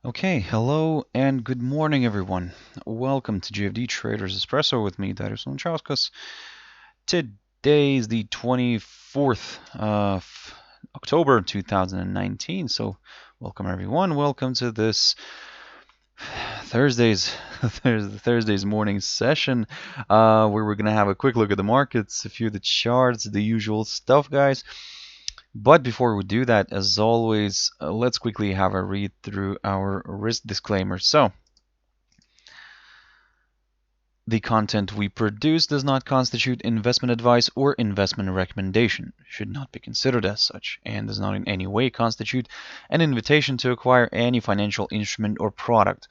Okay, hello and good morning, everyone. Welcome to JFD Traders Espresso with me, Darius Anucauskas. Today is the 24th of October 2019. So, welcome everyone. Welcome to this Thursday's morning session, where we're gonna have a quick look at the markets, a few of the charts, the usual stuff, guys. But before we do that, as always, let's quickly have a read through our risk disclaimer. So, the content we produce does not constitute investment advice or investment recommendation, should not be considered as such, and does not in any way constitute an invitation to acquire any financial instrument or product.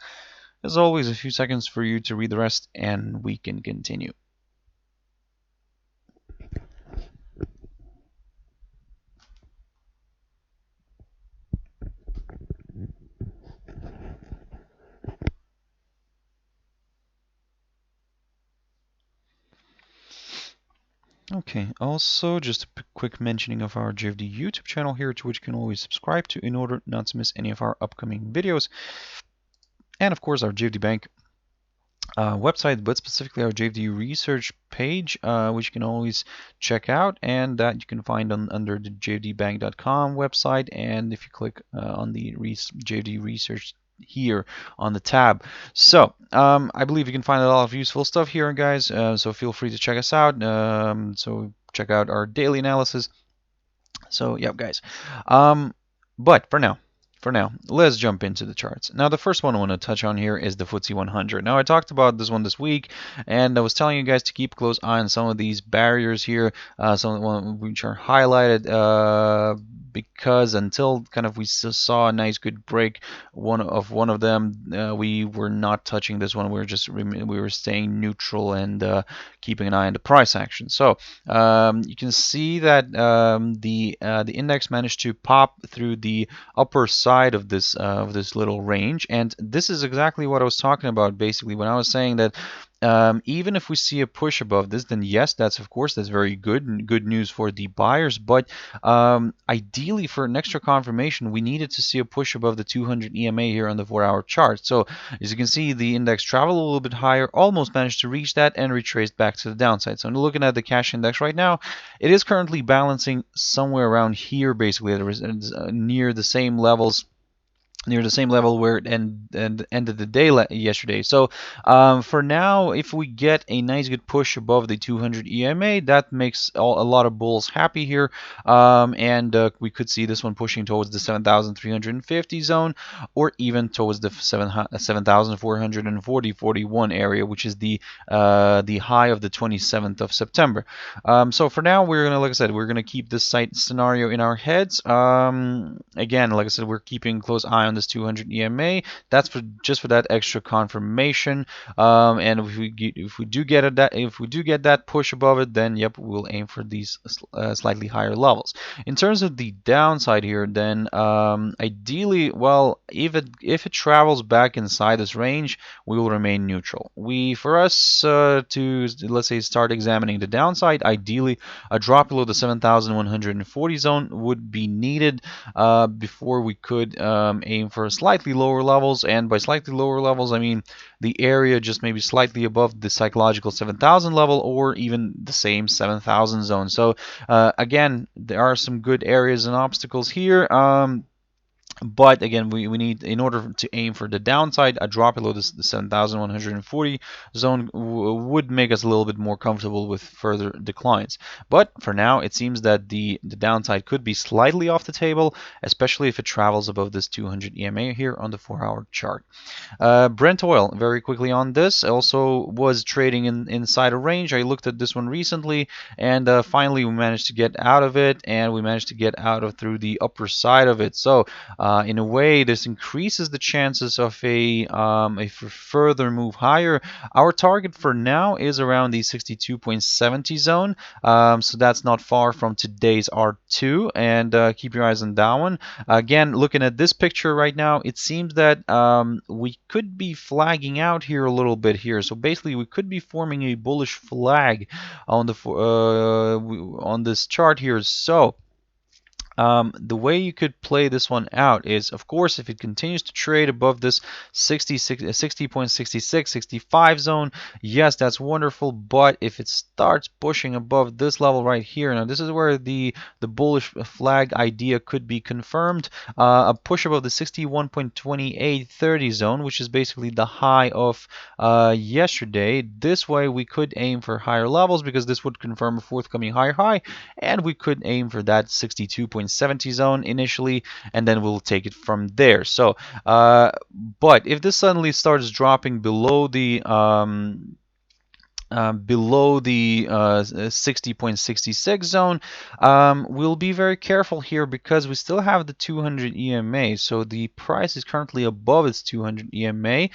As always, a few seconds for you to read the rest, and we can continue. Okay, also just a quick mentioning of our JFD YouTube channel here, to which you can always subscribe to in order not to miss any of our upcoming videos. And of course, our JFD Bank website, but specifically our JFD research page, which you can always check out, and that you can find under the jfdbank.com website. And if you click on the JFD research here on the tab, so I believe you can find a lot of useful stuff here, guys. So feel free to check us out. So check out our daily analysis. So yeah, guys. But for now, let's jump into the charts. Now, the first one I want to touch on here is the FTSE 100. Now, I talked about this one this week, and I was telling you guys to keep a close eye on some of these barriers here, some of the ones which are highlighted, because until kind of we saw a nice good break, one of them, we were not touching this one. We were staying neutral and keeping an eye on the price action. So you can see that the index managed to pop through the upper side of this little range, and this is exactly what I was talking about basically when I was saying that even if we see a push above this, then yes, that's very good news for the buyers. But ideally, for an extra confirmation, we needed to see a push above the 200 EMA here on the 4-hour chart. So as you can see, the index traveled a little bit higher, almost managed to reach that, and retraced back to the downside. So I'm looking at the cash index right now. It is currently balancing somewhere around here, basically near the same levels, where it ended the day yesterday. So for now, if we get a nice good push above the 200 EMA, that makes a lot of bulls happy here, and we could see this one pushing towards the 7,350 zone, or even towards the 7,440-41 area, which is the high of the 27th of September. So for now, we're gonna, like I said, we're gonna keep this site scenario in our heads. Again, like I said, we're keeping a close eye on this 200 EMA. That's just for that extra confirmation. And if we do get that push above it, then yep, we'll aim for these slightly higher levels. In terms of the downside here, then ideally, well, if it travels back inside this range, we will remain neutral. For us to, let's say, start examining the downside, ideally a drop below the 7,140 zone would be needed before we could aim for slightly lower levels. And by slightly lower levels, I mean the area just maybe slightly above the psychological 7,000 level, or even the same 7,000 zone. So again, there are some good areas and obstacles here. But again, we need, in order to aim for the downside, a drop below the 7,140 zone would make us a little bit more comfortable with further declines. But for now, it seems that the downside could be slightly off the table, especially if it travels above this 200 EMA here on the 4-hour chart. Brent oil, very quickly on this, also was trading inside a range. I looked at this one recently, and finally we managed to get out of it, and we managed to get out of through the upper side of it. So in a way, this increases the chances of a further move higher. Our target for now is around the 62.70 zone, so that's not far from today's R2, and keep your eyes on that one. Again, looking at this picture right now, it seems that we could be flagging out here a little bit here. So basically, we could be forming a bullish flag on this chart here. So The way you could play this one out is, of course, if it continues to trade above this 60.66, 65 zone, yes, that's wonderful. But if it starts pushing above this level right here, now this is where the bullish flag idea could be confirmed. A push above the 61.2830 zone, which is basically the high of yesterday. This way, we could aim for higher levels because this would confirm a forthcoming higher high, and we could aim for that 62.70 zone initially, and then we'll take it from there. So, but if this suddenly starts dropping below the 60.66 zone, we'll be very careful here because we still have the 200 EMA. So the price is currently above its 200 EMA.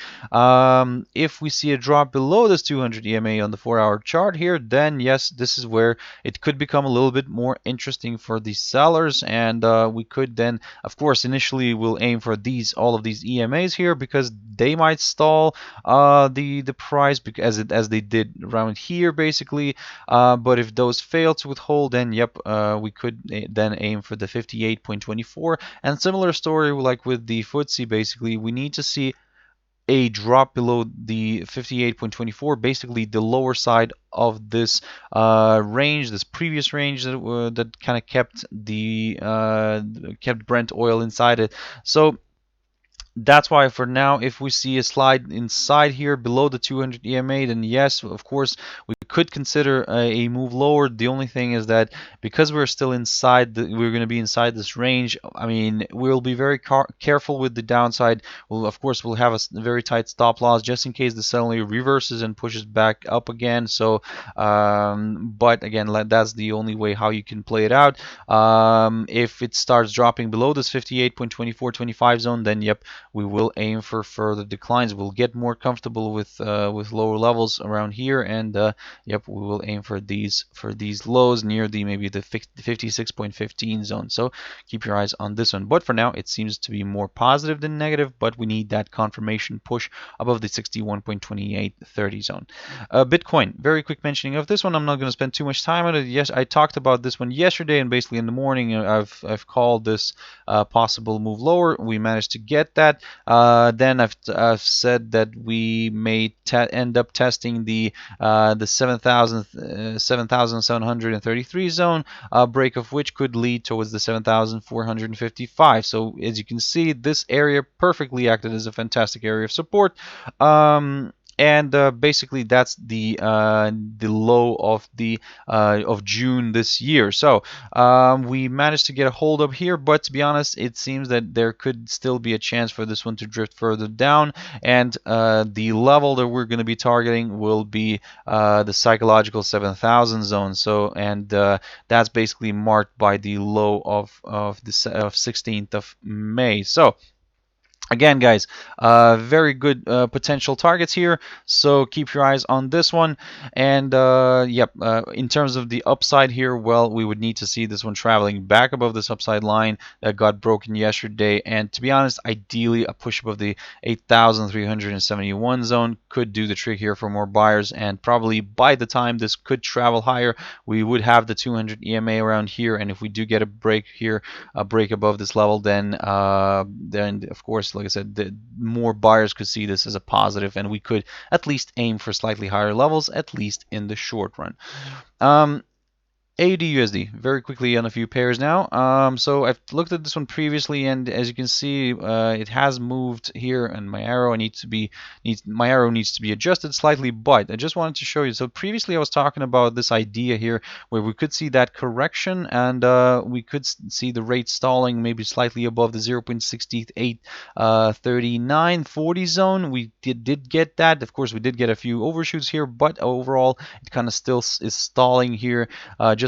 If we see a drop below this 200 EMA on the 4-hour chart here, then yes, this is where it could become a little bit more interesting for the sellers, and we could then, of course, initially we'll aim for all of these EMAs here because they might stall the price as they did around here basically. But if those fail to withhold, then yep, we could then aim for the 58.24. And similar story like with the FTSE, basically we need to see a drop below the 58.24, basically the lower side of this range, this previous range that kind of kept Brent oil inside it. So that's why for now, if we see a slide inside here below the 200 EMA, then yes, of course, we could consider a move lower. The only thing is that because we're still inside, we're going to be inside this range. I mean, we'll be very careful with the downside. Of course, we'll have a very tight stop loss just in case the suddenly reverses and pushes back up again. So, but again, that's the only way how you can play it out. If it starts dropping below this 58.2425 zone, then yep, we will aim for further declines. We'll get more comfortable with lower levels around here, and yep, we will aim for these lows near maybe the 56.15 zone. So keep your eyes on this one. But for now, it seems to be more positive than negative, but we need that confirmation push above the 61.2830 zone. Bitcoin, very quick mentioning of this one. I'm not going to spend too much time on it. Yes, I talked about this one yesterday, and basically in the morning I've called this possible move lower. We managed to get that. Then I've said that we may end up testing the 7,733 zone, break of which could lead towards the 7,455. So as you can see, this area perfectly acted as a fantastic area of support. And basically that's the low of June this year. So we managed to get a hold up here, but to be honest, it seems that there could still be a chance for this one to drift further down, and the level that we're going to be targeting will be the psychological 7,000 zone. So, and that's basically marked by the low of 16th of May. So again, guys, very good potential targets here, so keep your eyes on this one. And yep, in terms of the upside here, well, we would need to see this one traveling back above this upside line that got broken yesterday. And to be honest, ideally, a push above the 8,371 zone could do the trick here for more buyers. And probably by the time this could travel higher, we would have the 200 EMA around here. And if we do get a break here, a break above this level, then of course, like I said, the more buyers could see this as a positive, and we could at least aim for slightly higher levels, at least in the short run. AUDUSD, very quickly on a few pairs now. So I've looked at this one previously, and as you can see, it has moved here, and my arrow needs to be adjusted slightly. But I just wanted to show you. So previously I was talking about this idea here, where we could see that correction, and we could see the rate stalling maybe slightly above the 0.683940 zone. We did get that. Of course, we did get a few overshoots here, but overall, it kind of still is stalling here.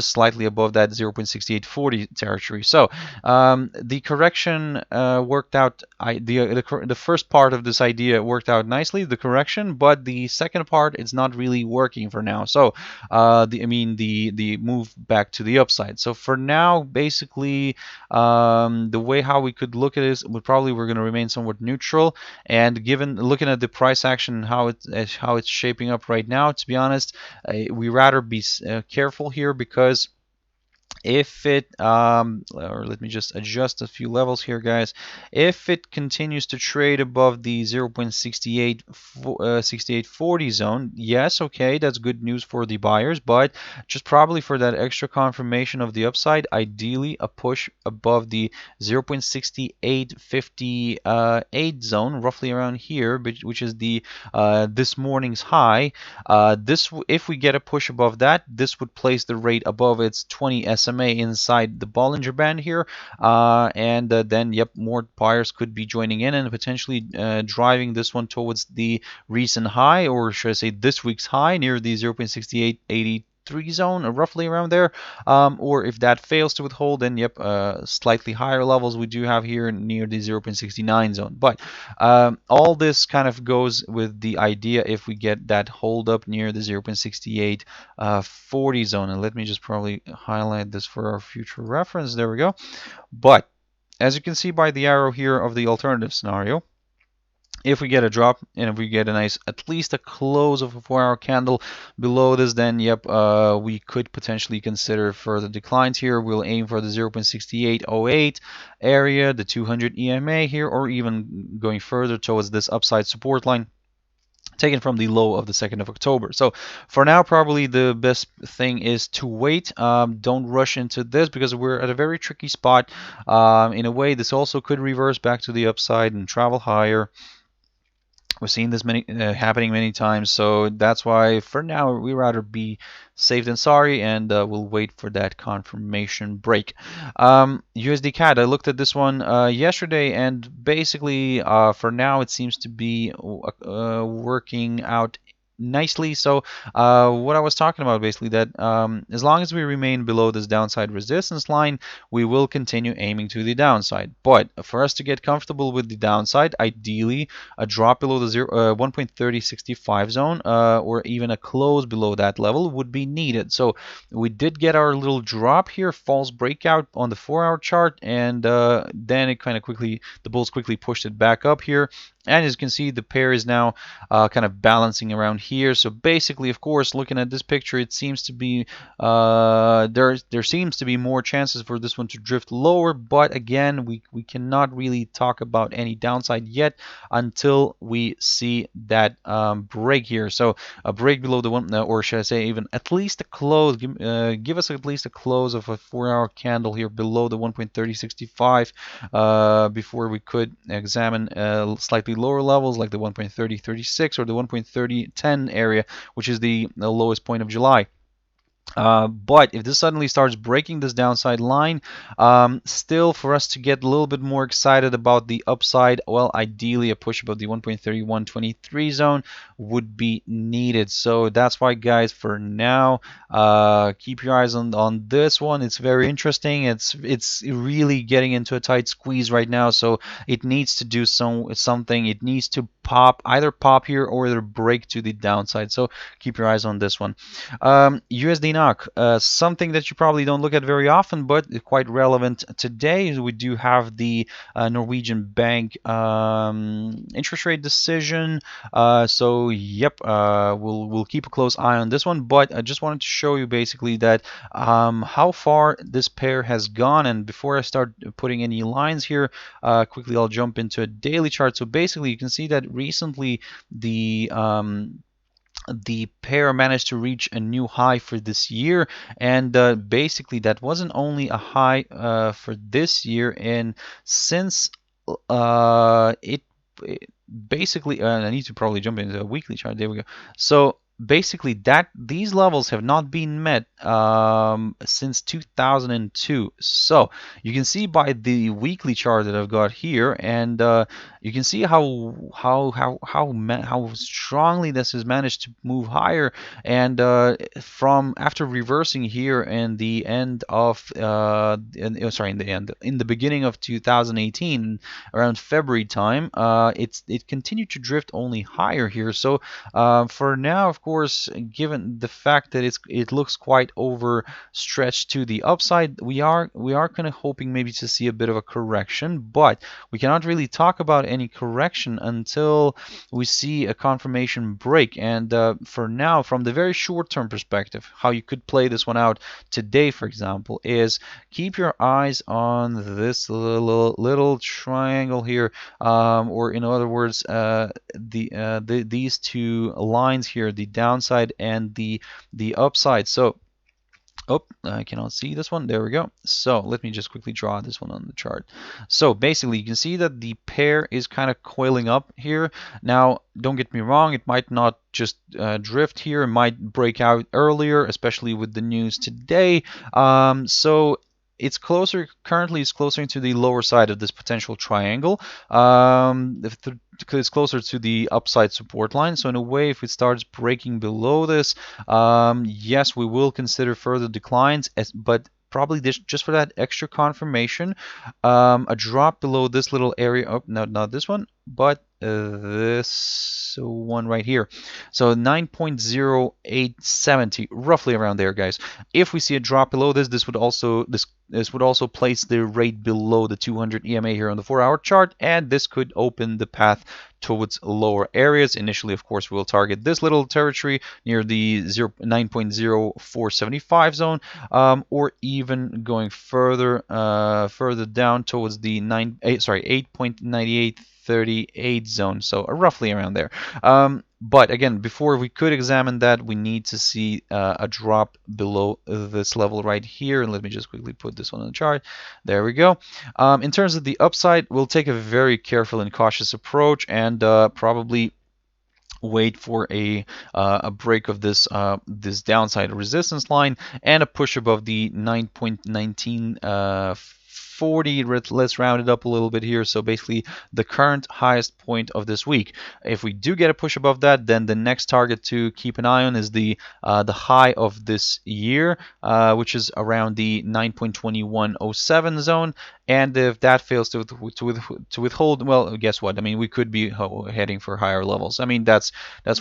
Just slightly above that 0.6840 territory. So the correction worked out. The first part of this idea worked out nicely, the correction, but the second part is not really working for now. So the move back to the upside. So for now, basically, the way how we could look at it is we're going to remain somewhat neutral. And looking at the price action, how it's shaping up right now, to be honest, we rather be careful here, because If it, or let me just adjust a few levels here, guys. If it continues to trade above the 0.6840 zone, yes, okay, that's good news for the buyers, but just probably for that extra confirmation of the upside, ideally a push above the 0.6858 zone, roughly around here, which is the this morning's high. If we get a push above that, this would place the rate above its 20 SMA inside the Bollinger Band here, and then yep, more buyers could be joining in and potentially driving this one towards the recent high, or should I say this week's high, near the 0.6883 zone, roughly around there. Or if that fails to withhold, then yep, slightly higher levels we do have here near the 0.69 zone. But all this kind of goes with the idea if we get that hold up near the 0.6840 zone. And let me just probably highlight this for our future reference. There we go. But as you can see by the arrow here of the alternative scenario, if we get a drop and if we get a nice, at least a close of a 4-hour candle below this, then yep, we could potentially consider further declines here. We'll aim for the 0.6808 area, the 200 EMA here, or even going further towards this upside support line taken from the low of the 2nd of October. So for now, probably the best thing is to wait. Don't rush into this because we're at a very tricky spot. In a way, this also could reverse back to the upside and travel higher. We've seen this happening many times, so that's why for now we rather be safe than sorry, and we'll wait for that confirmation break. USDCAD, I looked at this one yesterday, and basically for now it seems to be working out nicely. So what I was talking about basically that as long as we remain below this downside resistance line, we will continue aiming to the downside. But for us to get comfortable with the downside, ideally a drop below the 1.3065 zone or even a close below that level would be needed. So we did get our little drop here, false breakout on the 4-hour chart, and then it kind of quickly, the bulls quickly pushed it back up here. And as you can see, the pair is now kind of balancing around here. So basically, of course, looking at this picture, it seems to be there seems to be more chances for this one to drift lower. But again, we cannot really talk about any downside yet until we see that break here. So a break below the one, or should I say, even at least a close. Give us at least a close of a 4-hour candle here below the 1.3065 before we could examine slightly lower levels like the 1.3036 or the 1.3010 area, which is the lowest point of July. But if this suddenly starts breaking this downside line, still for us to get a little bit more excited about the upside, well, ideally a push above the 1.3123 zone would be needed. So that's why, guys, for now, keep your eyes on this one. It's very interesting. It's really getting into a tight squeeze right now, so it needs to do something. It needs to either pop here or either break to the downside. So keep your eyes on this one. USDNOK, something that you probably don't look at very often, but quite relevant today. We do have the Norwegian bank interest rate decision. So yep, we'll keep a close eye on this one. But I just wanted to show you basically that how far this pair has gone. And before I start putting any lines here, quickly I'll jump into a daily chart. So basically, you can see that recently the pair managed to reach a new high for this year, and basically that wasn't only a high for this year, and since it basically I need to probably jump into a weekly chart. There we go. So basically these levels have not been met since 2002. So you can see by the weekly chart that I've got here, and you can see how strongly this has managed to move higher. And from after reversing here in the end of in the beginning of 2018, around February time, it continued to drift only higher here. So for now, of course, course, given the fact that it looks quite overstretched to the upside, we are kind of hoping maybe to see a bit of a correction, but we cannot really talk about any correction until we see a confirmation break. And for now, from the very short-term perspective, how you could play this one out today, for example, is keep your eyes on this little triangle here, or in other words, these two lines here, the downside and the upside. So, oh, I cannot see this one. There we go. So let me just quickly draw this one on the chart. So basically, you can see that the pair is kind of coiling up here. Now, don't get me wrong, it might not just drift here. It might break out earlier, especially with the news today. So it's closer, currently it's closer to the lower side of this potential triangle. It's closer to the upside support line. So in a way, if it starts breaking below this, yes, we will consider further declines, but probably just for that extra confirmation, a drop below this little area. Oh, no, not this one, but this one right here. So 9.0870, roughly around there, guys. If we see a drop below this, this would also place the rate below the 200 EMA here on the 4-hour chart, and this could open the path towards lower areas. Initially, of course, we'll target this little territory near the 9.0475 zone, or even going further down towards the 8.9838 zone, so roughly around there. But again, before we could examine that, we need to see a drop below this level right here. And let me just quickly put this one on the chart. There we go. In terms of the upside, we'll take a very careful and cautious approach, and probably wait for a break of this this downside resistance line and a push above the 9.1940. Let's round it up a little bit here. So basically the current highest point of this week. If we do get a push above that, then the next target to keep an eye on is the high of this year, which is around the 9.2107 zone. And if that fails to withhold, well, guess what? I mean, we could be heading for higher levels. I mean, that's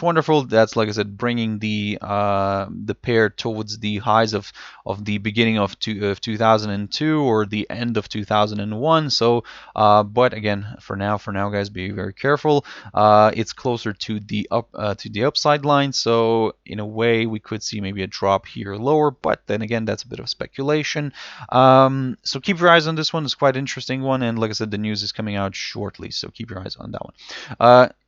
wonderful. That's, like I said, bringing the pair towards the highs of the beginning of 2002 or the end of 2001. So, but again, for now, guys, be very careful. It's closer to the upside line. So in a way, we could see maybe a drop here lower. But then again, that's a bit of speculation. So keep your eyes on this one. It's quite interesting one, and like I said, the news is coming out shortly, so keep your eyes on that one.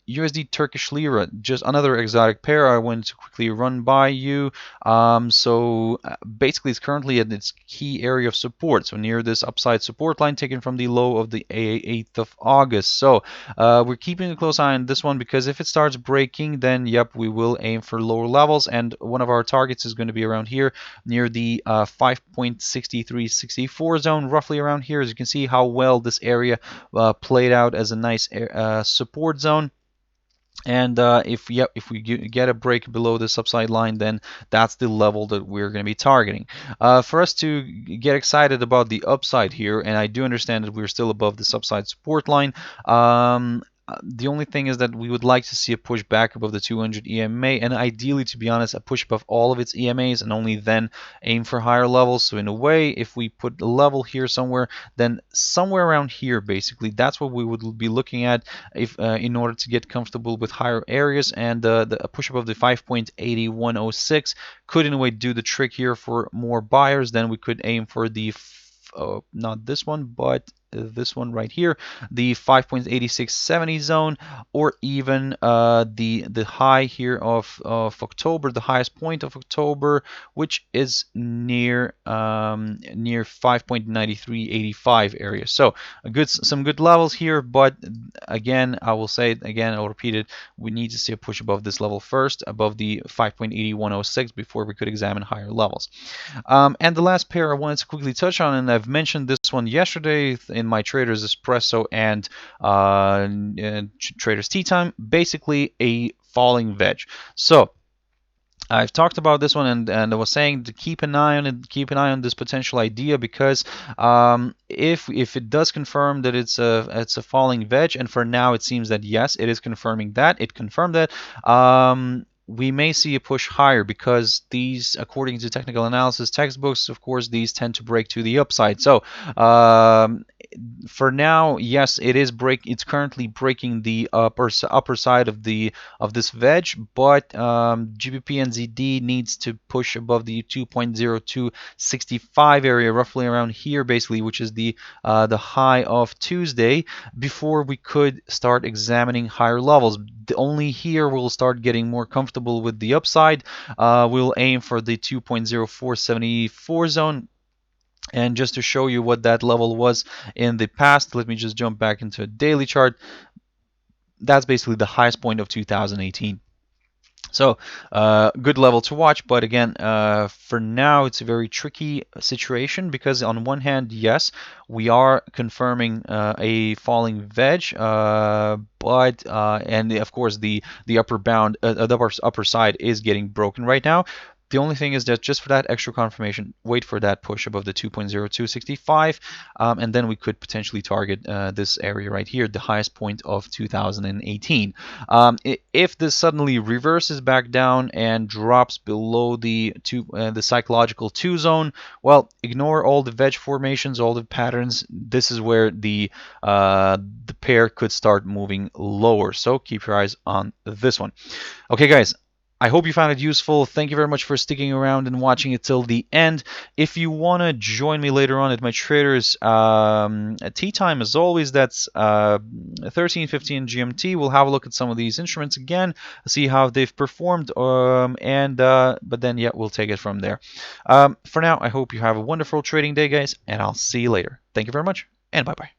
USD Turkish Lira, just another exotic pair I wanted to quickly run by you. Basically, it's currently at its key area of support, so near this upside support line taken from the low of the 8th of August. So we're keeping a close eye on this one, because if it starts breaking, then yep, we will aim for lower levels, and one of our targets is going to be around here near the 5.6364 zone, roughly around here. As you can see how well this area played out as a nice support zone. And if we get a break below this upside line, then that's the level that we're going to be targeting. For us to get excited about the upside here, and I do understand that we're still above this upside support line, the only thing is that we would like to see a push back above the 200 EMA, and ideally, to be honest, a push above all of its EMAs, and only then aim for higher levels. So in a way, if we put the level here somewhere, then somewhere around here, basically, that's what we would be looking at if in order to get comfortable with higher areas. And a push above the 5.8106 could in a way do the trick here for more buyers. Then we could aim for the not this one, but this one right here, the 5.8670 zone, or even the high here of October, the highest point of October, which is near 5.9385 area. So some good levels here, but again, I will say it again, I'll repeat it, we need to see a push above this level first, above the 5.8106, before we could examine higher levels. And the last pair I wanted to quickly touch on, and I've mentioned this one yesterday in my traders Espresso and traders tea time, basically a falling wedge. So I've talked about this one, and I was saying to keep an eye on it, keep an eye on this potential idea, because if it does confirm that it's a falling wedge, and for now it seems that yes, it is confirming that, it confirmed that. we may see a push higher because these, according to technical analysis textbooks, of course, these tend to break to the upside. So for now, yes, it's currently breaking the upper side of this veg, but GBPNZD needs to push above the 2.0265 area, roughly around here, basically, which is the high of Tuesday, before we could start examining higher levels. Only here we'll start getting more comfortable with the upside. We'll aim for the 2.0474 zone. And just to show you what that level was in the past, let me just jump back into a daily chart. That's basically the highest point of 2018. So good level to watch, but again, for now it's a very tricky situation because on one hand, yes, we are confirming a falling veg, but and of course the upper bound, the upper side is getting broken right now. The only thing is that just for that extra confirmation, wait for that push above the 2.0265, and then we could potentially target this area right here, the highest point of 2018. If this suddenly reverses back down and drops below the psychological 2 zone, well, ignore all the veg formations, all the patterns. This is where the pair could start moving lower. So keep your eyes on this one. Okay, guys. I hope you found it useful. Thank you very much for sticking around and watching it till the end. If you want to join me later on at my traders tea time, as always, that's 13:15 GMT. We'll have a look at some of these instruments again, see how they've performed, but then, yeah, we'll take it from there. For now, I hope you have a wonderful trading day, guys, and I'll see you later. Thank you very much, and bye-bye.